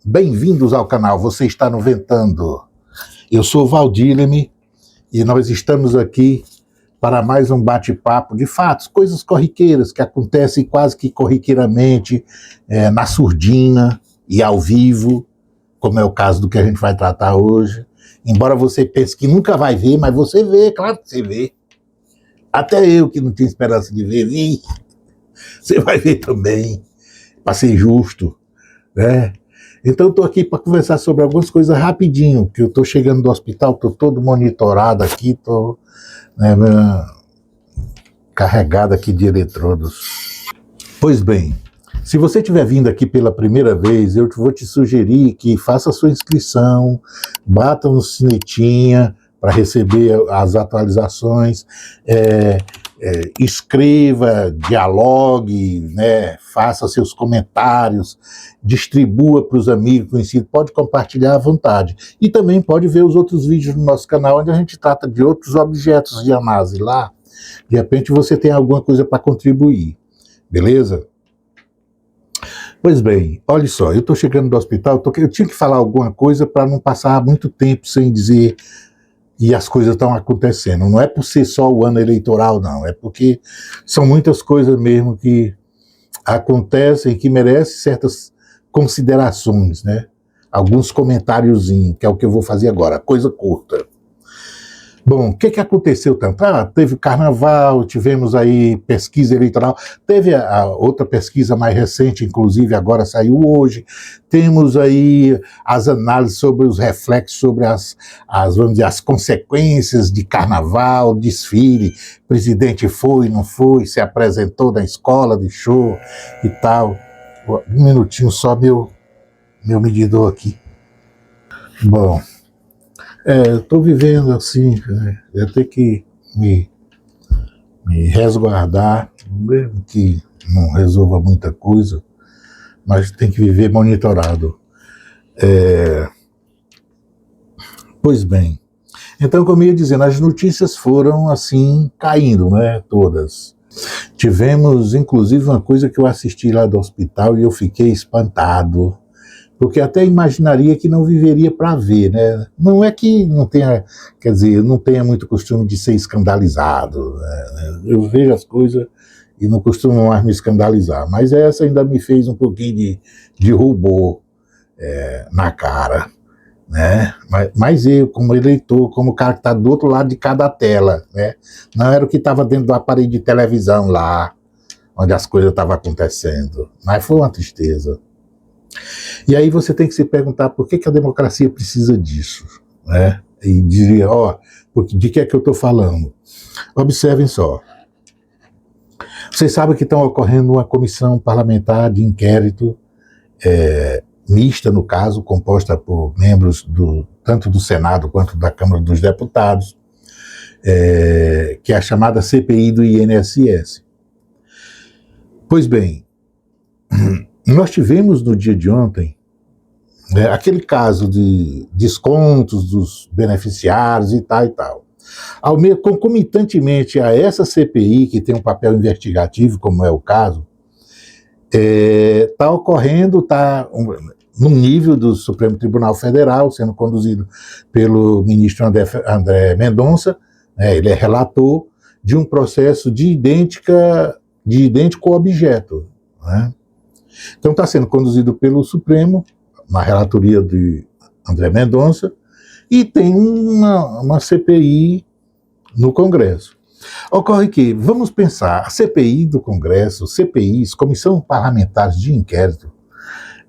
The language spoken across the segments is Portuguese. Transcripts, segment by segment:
Bem-vindos ao canal Você Está no Ventando. Eu sou Valdileme e nós estamos aqui para mais um bate-papo de fatos, coisas corriqueiras que acontecem quase que corriqueiramente na surdina e ao vivo, como é o caso do que a gente vai tratar hoje. Embora você pense que nunca vai ver, mas você vê, claro que você vê. Até eu que não tinha esperança de ver, vi. Você vai ver também, para ser justo, né? Então eu estou aqui para conversar sobre algumas coisas rapidinho, que eu estou chegando do hospital, estou todo monitorado aqui, estou carregado aqui de eletrodos. Pois bem, se você estiver vindo aqui pela primeira vez, eu vou te sugerir que faça a sua inscrição, bata no sinetinha para receber as atualizações, escreva, dialogue, né, faça seus comentários, distribua para os amigos conhecidos, pode compartilhar à vontade. E também pode ver os outros vídeos no nosso canal, onde a gente trata de outros objetos de análise lá. De repente você tem alguma coisa para contribuir, beleza? Pois bem, olha só, eu estou chegando do hospital, eu tinha que falar alguma coisa para não passar muito tempo sem dizer... E as coisas estão acontecendo. Não é por ser só o ano eleitoral, não. É porque são muitas coisas mesmo que acontecem que merecem certas considerações, né? Alguns comentáriozinhos, que é o que eu vou fazer agora. Coisa curta. Bom, o que aconteceu tanto? Teve o carnaval, tivemos aí pesquisa eleitoral, teve a outra pesquisa mais recente, inclusive agora saiu hoje, temos aí as análises sobre os reflexos, sobre vamos dizer, as consequências de carnaval, desfile, presidente foi, não foi, se apresentou na escola de show e tal. Um minutinho só, meu medidor aqui. Bom... estou vivendo assim, eu tenho que me resguardar, mesmo que não resolva muita coisa, mas tem que viver monitorado. Pois bem, então, como eu ia dizendo, as notícias foram assim, caindo, né, todas. Tivemos, inclusive, uma coisa que eu assisti lá do hospital e eu fiquei espantado, porque até imaginaria que não viveria para ver, né? Não é que não tenha, quer dizer, não tenha muito costume de ser escandalizado, né? Eu vejo as coisas e não costumo mais me escandalizar, mas essa ainda me fez um pouquinho de rubor na cara, né? Mas eu, como eleitor, como o cara que está do outro lado de cada tela, né? Não era o que estava dentro do aparelho de televisão lá, onde as coisas estavam acontecendo, mas foi uma tristeza. E aí você tem que se perguntar por que a democracia precisa disso, né? E dizer, de que é que eu estou falando? Observem só. Vocês sabem que está ocorrendo uma comissão parlamentar de inquérito, mista no caso, composta por membros tanto do Senado quanto da Câmara dos Deputados, que é a chamada CPI do INSS. Pois bem, nós tivemos no dia de ontem aquele caso de descontos dos beneficiários e tal. Concomitantemente a essa CPI, que tem um papel investigativo, como é o caso, está ocorrendo, no nível do Supremo Tribunal Federal, sendo conduzido pelo ministro André Mendonça, ele é relator de um processo de idêntico objeto, né? Então está sendo conduzido pelo Supremo, na relatoria de André Mendonça, e tem uma CPI no Congresso. Ocorre que, vamos pensar, a CPI do Congresso, CPIs, Comissão Parlamentares de Inquérito,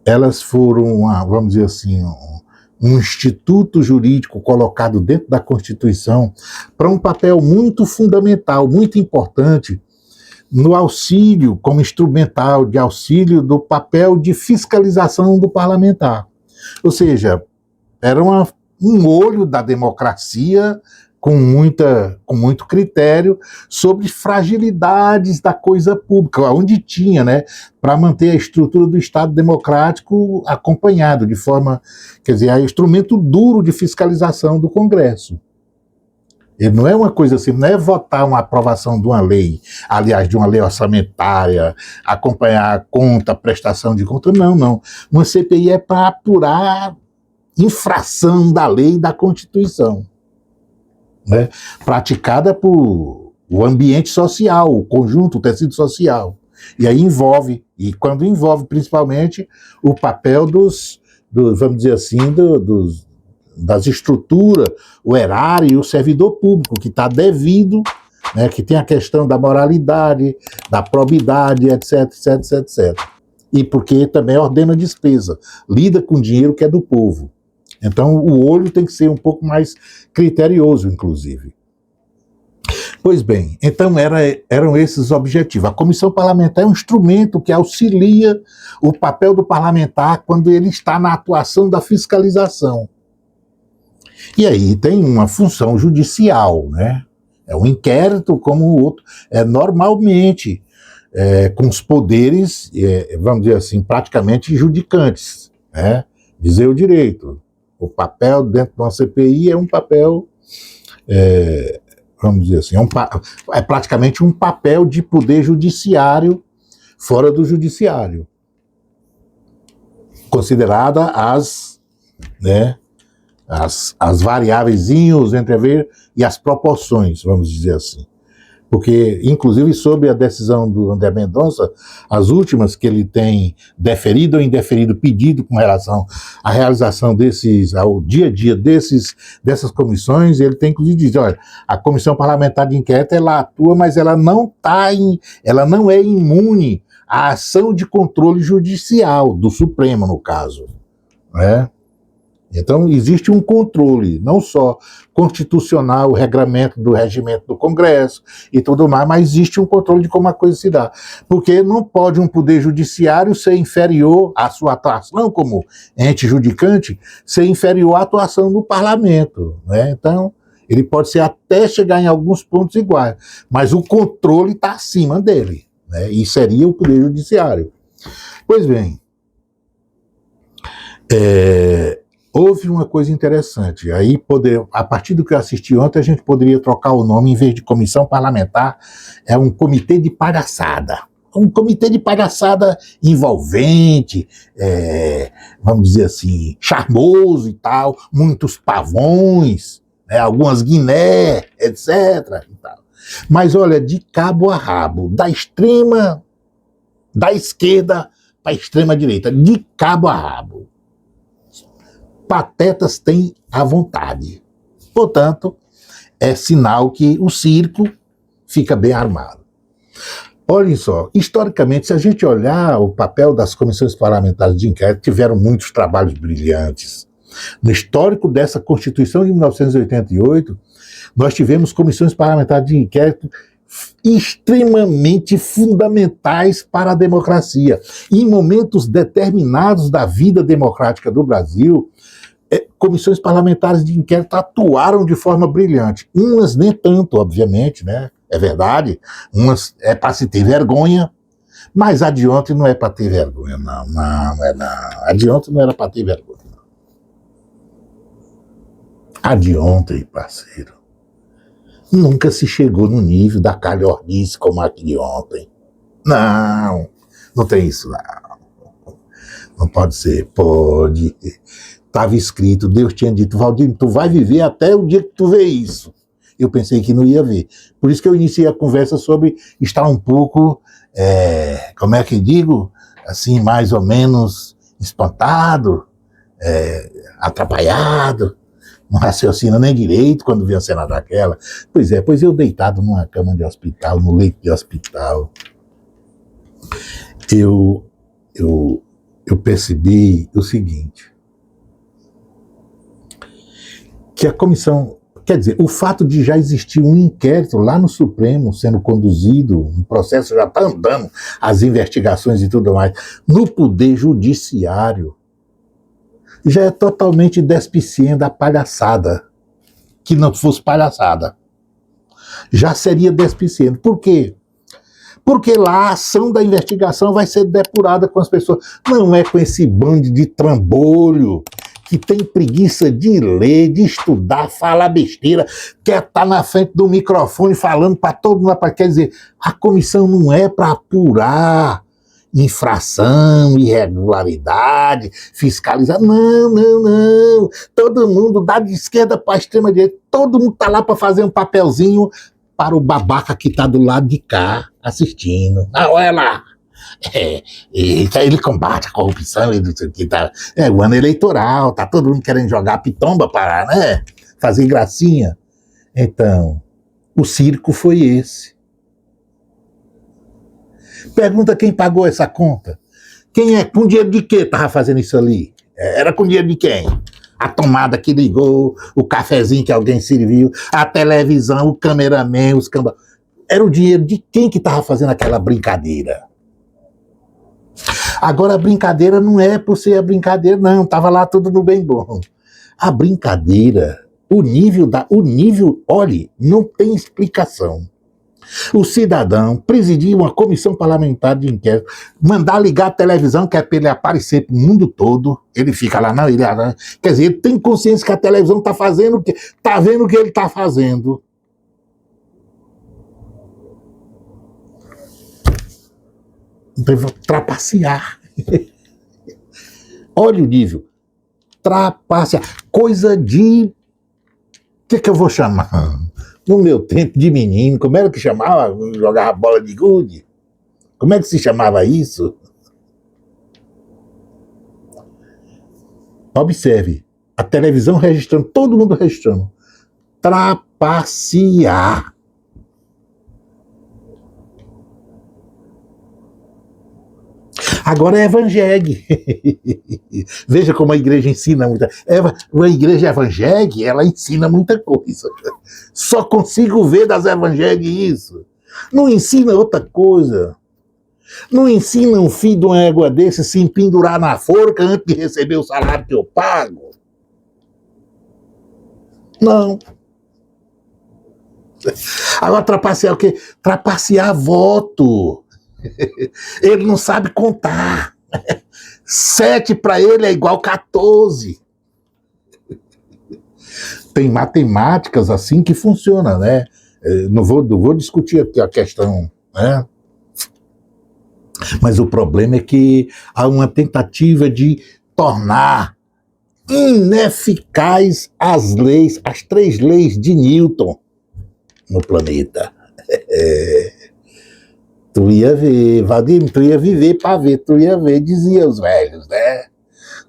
elas foram, vamos dizer assim, um instituto jurídico colocado dentro da Constituição para um papel muito fundamental, muito importante, no auxílio, como instrumental de auxílio do papel de fiscalização do parlamentar. Ou seja, era um olho da democracia com muito critério sobre fragilidades da coisa pública, onde tinha, né, para manter a estrutura do Estado democrático acompanhado, de forma, quer dizer, é instrumento duro de fiscalização do Congresso. Ele não é uma coisa assim, não é votar uma aprovação de uma lei, aliás, de uma lei orçamentária, acompanhar a conta, a prestação de conta, não, não. Uma CPI é para apurar infração da lei e da Constituição, né? Praticada por o ambiente social, o conjunto, o tecido social. E aí envolve, e quando envolve principalmente o papel vamos dizer assim, das estruturas, o erário e o servidor público, que está devido, né, que tem a questão da moralidade, da probidade, etc, etc, etc, etc. E porque também ordena despesa, lida com dinheiro que é do povo. Então o olho tem que ser um pouco mais criterioso, inclusive. Pois bem, então eram esses os objetivos. A comissão parlamentar é um instrumento que auxilia o papel do parlamentar quando ele está na atuação da fiscalização. E aí tem uma função judicial, né? É um inquérito como o outro, normalmente com os poderes, vamos dizer assim, praticamente judicantes, né? Dizer o direito. O papel dentro de uma CPI é um papel, vamos dizer assim, é praticamente um papel de poder judiciário fora do judiciário. Considerada as variáveis, os entrever e as proporções, vamos dizer assim. Porque, inclusive, sob a decisão do André Mendonça, as últimas que ele tem deferido ou indeferido pedido com relação à realização ao dia a dia dessas comissões, ele tem, inclusive, dizer, olha, a Comissão Parlamentar de Inquérito, ela atua, mas ela não é imune à ação de controle judicial, do Supremo, no caso, né? Então, existe um controle, não só constitucional, o regramento do regimento do Congresso e tudo mais, mas existe um controle de como a coisa se dá. Porque não pode um poder judiciário ser inferior à sua atuação como ente judicante, ser inferior à atuação do parlamento, né? Então, ele pode ser até chegar em alguns pontos iguais, mas o controle está acima dele, né? E seria o poder judiciário. Pois bem, houve uma coisa interessante, aí a partir do que eu assisti ontem, a gente poderia trocar o nome, em vez de comissão parlamentar, é um comitê de palhaçada. Um comitê de palhaçada envolvente, vamos dizer assim, charmoso e tal, muitos pavões, algumas guiné, etc. E tal. Mas olha, de cabo a rabo, da esquerda para a extrema direita, de cabo a rabo. Patetas têm à vontade. Portanto, é sinal que o circo fica bem armado. Olhem só, historicamente, se a gente olhar o papel das comissões parlamentares de inquérito, tiveram muitos trabalhos brilhantes. No histórico dessa Constituição de 1988, nós tivemos comissões parlamentares de inquérito extremamente fundamentais para a democracia. Em momentos determinados da vida democrática do Brasil, comissões parlamentares de inquérito atuaram de forma brilhante. Umas nem tanto, obviamente, né? É verdade. Umas é para se ter vergonha, mas a de ontem não é para ter vergonha, não. Não é não. A de ontem não era para ter vergonha. A de ontem, parceiro, nunca se chegou no nível da calhordice como a de ontem. Não, não tem isso, não. Não pode ser, pode. Estava escrito, Deus tinha dito, Valdir, tu vai viver até o dia que tu vê isso. Eu pensei que não ia ver. Por isso que eu iniciei a conversa sobre estar um pouco, como é que digo, assim, mais ou menos espantado, atrapalhado, não raciocina nem direito quando vê a cena daquela. Pois eu deitado numa cama de hospital, no leito de hospital, eu percebi o seguinte, que a comissão, quer dizer, o fato de já existir um inquérito lá no Supremo sendo conduzido, um processo já está andando, as investigações e tudo mais, no Poder Judiciário, já é totalmente despicência da palhaçada. Que não fosse palhaçada. Já seria despicente. Por quê? Porque lá a ação da investigação vai ser depurada com as pessoas. Não é com esse bando de trambolho que tem preguiça de ler, de estudar, falar besteira, quer estar na frente do microfone falando para todo mundo. Quer dizer, a comissão não é para apurar infração, irregularidade, fiscalizar. Não, não, não. Todo mundo, da esquerda para a extrema-direita, todo mundo está lá para fazer um papelzinho para o babaca que está do lado de cá assistindo. Ah, olha lá. Ele combate a corrupção, o ano eleitoral, tá todo mundo querendo jogar pitomba para, né, fazer gracinha. Então, o circo foi esse. Pergunta quem pagou essa conta. Quem é? Com dinheiro de quê estava fazendo isso ali? Era com dinheiro de quem? A tomada que ligou, o cafezinho que alguém serviu, a televisão, o cameraman, os camba... Era o dinheiro de quem que estava fazendo aquela brincadeira? Agora a brincadeira não é por ser a brincadeira, não. Estava lá tudo no bem bom. A brincadeira, o nível, olhe, não tem explicação. O cidadão presidir uma comissão parlamentar de inquérito, mandar ligar a televisão, que é para ele aparecer para o mundo todo, ele fica lá, não, quer dizer, ele tem consciência que a televisão está fazendo, está vendo o que ele está fazendo. Trapacear. Olha o nível. Trapacear. Coisa de... O que eu vou chamar? No meu tempo de menino, como era que chamava? Jogava bola de gude? Como é que se chamava isso? Observe, a televisão registrando, todo mundo registrando. Trapacear. Agora é evangélico. Veja como a igreja ensina muita... A igreja evangélica, ela ensina muita coisa. Só consigo ver das evangélicas isso. Não ensina outra coisa. Não ensina um filho de uma égua desse se pendurar na forca antes de receber o salário que eu pago. Não. Agora trapacear o quê? Trapacear voto. Ele não sabe contar. 7 para ele é igual 14. Tem matemáticas assim que funcionam, né? Não vou discutir aqui a questão, né? Mas o problema é que há uma tentativa de tornar ineficaz as 3 leis de Newton no planeta. Tu ia ver, Valdir, tu ia viver para ver, tu ia ver, diziam os velhos, né?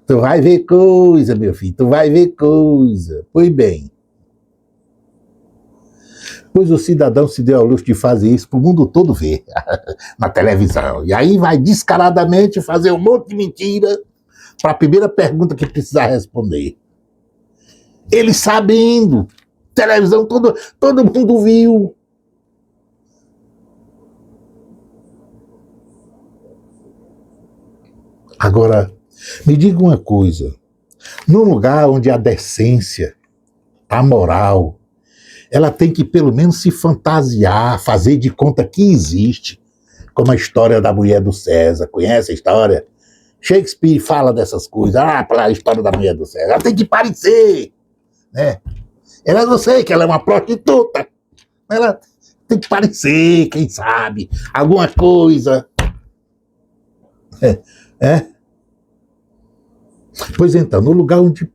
Tu vai ver coisa, meu filho, tu vai ver coisa. Pois bem. Pois o cidadão se deu ao luxo de fazer isso para o mundo todo ver, na televisão. E aí vai descaradamente fazer um monte de mentira para a primeira pergunta que precisar responder. Ele sabendo, televisão, todo mundo viu. Agora, me diga uma coisa, num lugar onde a decência, a moral, ela tem que pelo menos se fantasiar, fazer de conta que existe, como a história da mulher do César, conhece a história? Shakespeare fala dessas coisas, a história da mulher do César, ela tem que parecer, né? Eu sei que ela é uma prostituta, mas ela tem que parecer, quem sabe, alguma coisa. Pois então, no lugar onde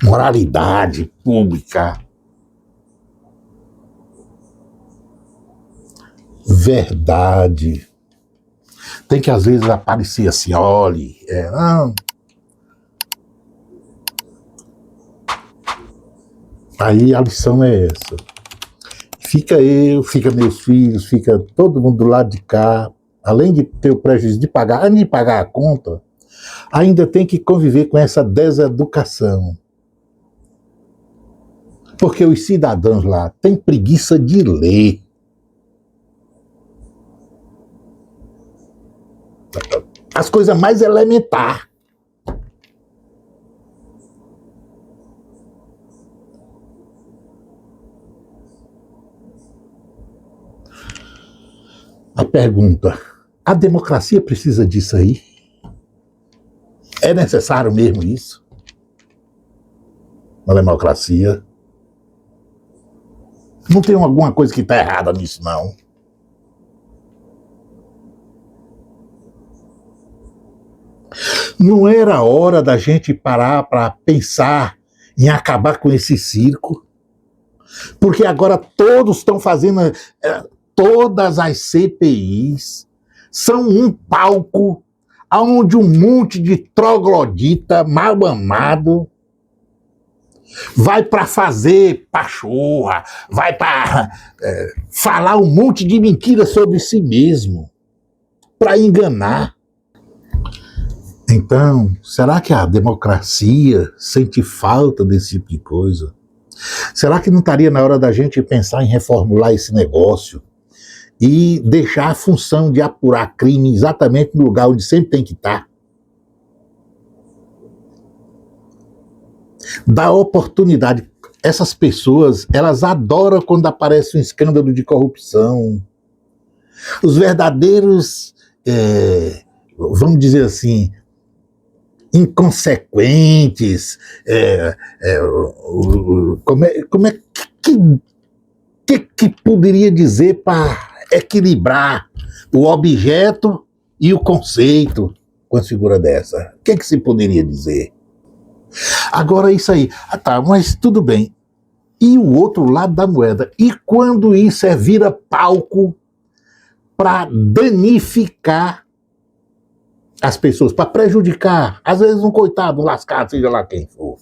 moralidade pública, verdade, tem que às vezes aparecer assim, olhe, aí a lição é essa. Fica meus filhos, fica todo mundo do lado de cá, além de ter o prejuízo de pagar, antes de pagar a conta, ainda tem que conviver com essa deseducação. Porque os cidadãos lá têm preguiça de ler. As coisas mais elementares. A pergunta, a democracia precisa disso aí? É necessário mesmo isso? Na democracia? Não tem alguma coisa que está errada nisso, não. Não era hora da gente parar para pensar em acabar com esse circo? Porque agora todos estão fazendo, todas as CPIs são um palco onde um monte de troglodita mal amado vai para fazer pachorra, vai para falar um monte de mentiras sobre si mesmo, para enganar. Então, será que a democracia sente falta desse tipo de coisa? Será que não estaria na hora da gente pensar em reformular esse negócio e deixar a função de apurar crime exatamente no lugar onde sempre tem que estar? Dar oportunidade. Essas pessoas, elas adoram quando aparece um escândalo de corrupção. Os verdadeiros, vamos dizer assim, inconsequentes, como é que poderia dizer para equilibrar o objeto e o conceito com a figura dessa? O que se poderia dizer? Agora isso aí, tá, mas tudo bem. E o outro lado da moeda? E quando isso vira palco para danificar as pessoas, para prejudicar, às vezes um coitado, um lascado, seja lá quem for.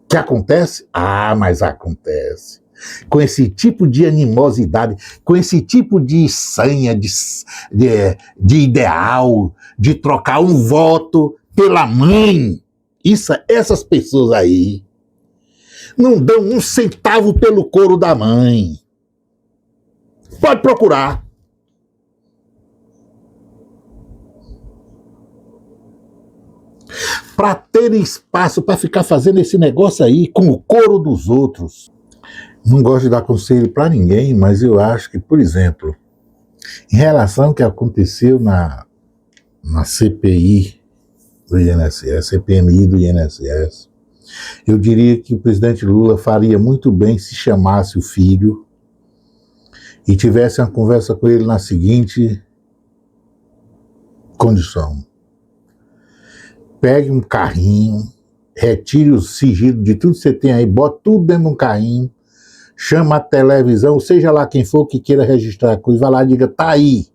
Que acontece? Ah, mas acontece. Com esse tipo de animosidade, com esse tipo de sanha, de ideal, de trocar um voto pela mãe, essas pessoas aí não dão um centavo pelo couro da mãe. Pode procurar. Para ter espaço para ficar fazendo esse negócio aí com o couro dos outros. Não gosto de dar conselho para ninguém, mas eu acho que, por exemplo, em relação ao que aconteceu na CPI do INSS, CPMI do INSS, eu diria que o presidente Lula faria muito bem se chamasse o filho e tivesse uma conversa com ele na seguinte condição. Pegue um carrinho, retire o sigilo de tudo que você tem aí, bota tudo dentro de um carrinho, chama a televisão, seja lá quem for que queira registrar a coisa, vai lá e diga, tá aí,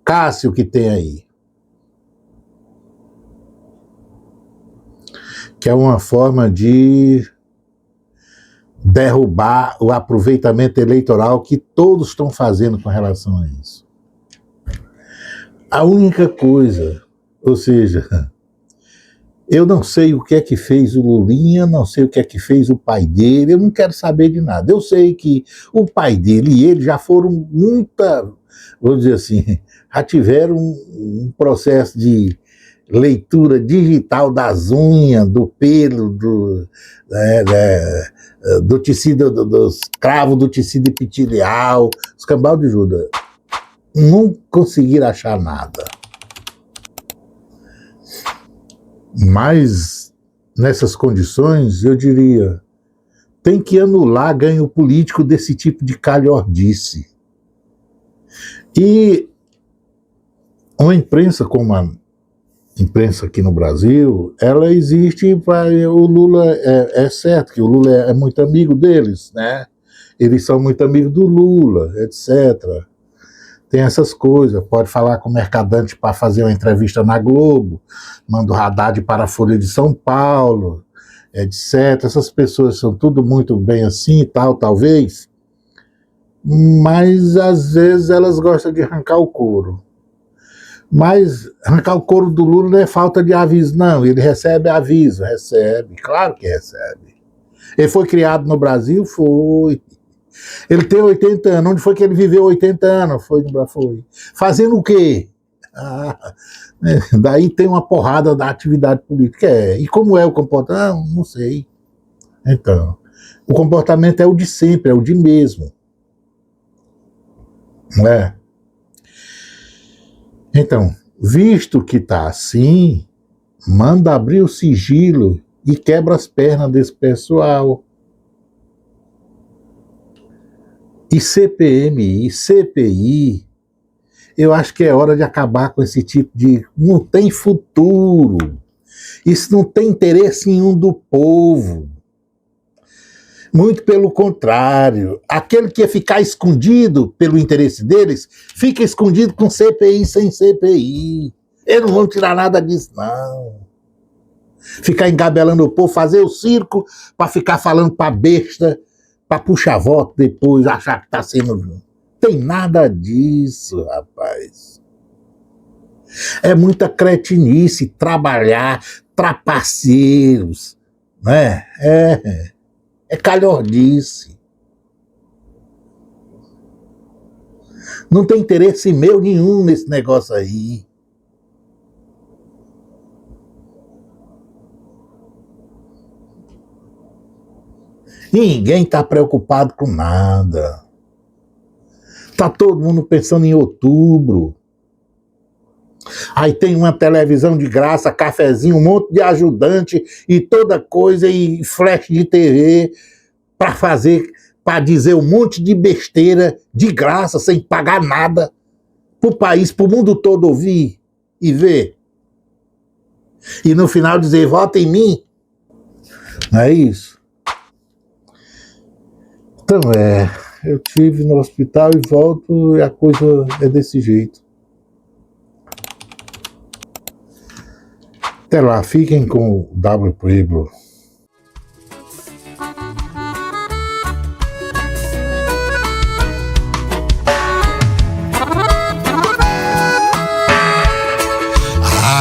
Cássio que tem aí. Que é uma forma de derrubar o aproveitamento eleitoral que todos estão fazendo com relação a isso. A única coisa, ou seja, eu não sei o que é que fez o Lulinha, não sei o que é que fez o pai dele, eu não quero saber de nada. Eu sei que o pai dele e ele já foram vou dizer assim, já tiveram um processo de leitura digital das unhas, do pelo, do tecido, dos cravos do tecido epitelial, os cambal de Judas. Não conseguiram achar nada. Mas, nessas condições, eu diria, tem que anular ganho político desse tipo de calhordice. E uma imprensa como a imprensa aqui no Brasil, ela existe para o Lula, é certo que o Lula é muito amigo deles, né? Eles são muito amigos do Lula, etc. Tem essas coisas, pode falar com o Mercadante para fazer uma entrevista na Globo, manda o Haddad para a Folha de São Paulo, etc. Essas pessoas são tudo muito bem assim e tal, talvez, mas às vezes elas gostam de arrancar o couro. Mas arrancar o couro do Lula não é falta de aviso, não. Ele recebe aviso, recebe, claro que recebe. Ele foi criado no Brasil? Foi. Ele tem 80 anos. Onde foi que ele viveu 80 anos? Foi. Fazendo o quê? Daí tem uma porrada da atividade política. E como é o comportamento? Não sei. Então, o comportamento é o de sempre, é o de mesmo. Não é? Então, visto que está assim, manda abrir o sigilo e quebra as pernas desse pessoal. E CPMI, CPI, eu acho que é hora de acabar com esse tipo de... Não tem futuro. Isso não tem interesse nenhum do povo. Muito pelo contrário. Aquele que ia ficar escondido pelo interesse deles, fica escondido com CPI sem CPI. Eles não vão tirar nada disso, não. Ficar engabelando o povo, fazer o circo para ficar falando para besta, para puxar voto depois, achar que está sendo... Tem nada disso, rapaz. É muita cretinice, trabalhar, trapaceiros, né? É calhordice. Não tem interesse meu nenhum nesse negócio aí. Ninguém está preocupado com nada. Está todo mundo pensando em outubro. Aí tem uma televisão de graça, cafezinho, um monte de ajudante e toda coisa, e flash de TV para dizer um monte de besteira de graça, sem pagar nada, pro país, pro mundo todo ouvir e ver. E no final dizer, vota em mim. Não é isso? Então eu estive no hospital e volto e a coisa é desse jeito. Até lá, fiquem com o W. Pueblo.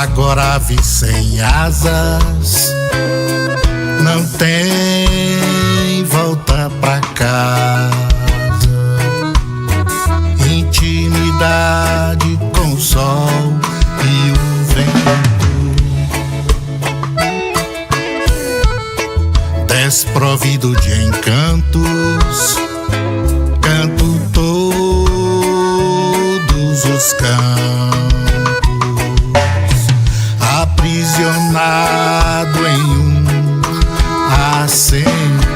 Agora ave sem asas, não tem volta pra casa. Intimidade com o sol e o vento, desprovido de encantos, canto todos os campos, aprisionado em um assento.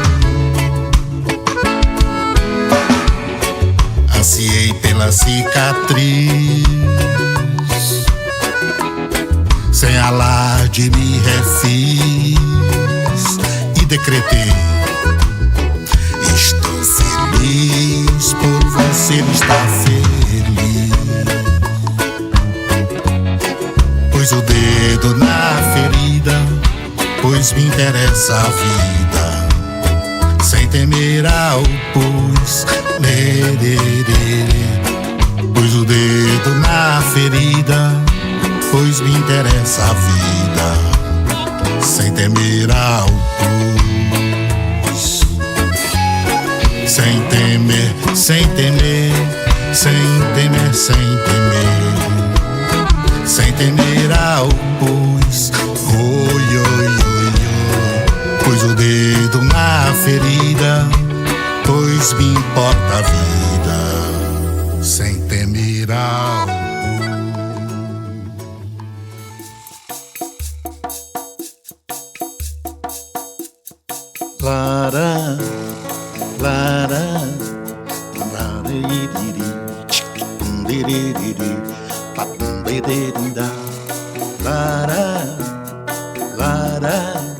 Ansiei pela cicatriz, sem alarde me refiz e decretei: estou feliz por você estar feliz. Pus o dedo na ferida, pois me interessa a vida, sem temer ao pus. Pus o dedo na ferida, pois me interessa a vida, sem temer ao pus. Sem temer, sem temer, sem temer, sem temer, sem temer ao pus. Oi, oi, oi, oi. Pus o dedo na ferida, pois me importa a vida, sem temer ao pus. Lara, lara, lara, lara, lara.